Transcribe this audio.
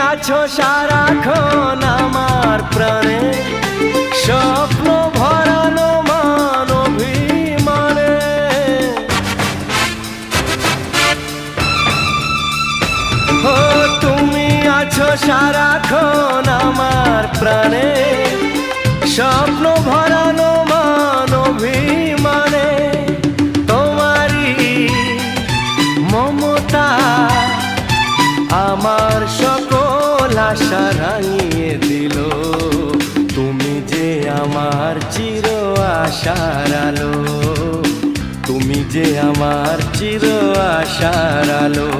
আছো সারাক্ষণ আমার প্রাণে, স্বপ্ন ভরানো মান অভিমানে। ও তুমি আছো সারাক্ষণ আমার প্রাণে, স্বপ্ন ভরানো মান অভিমানে। তোমারই মমতা আমার সকল আশা রাঙিয়ে দিল। তুমি যে আমার চির আশার আলো, তুমি যে আমার চির আশার আলো।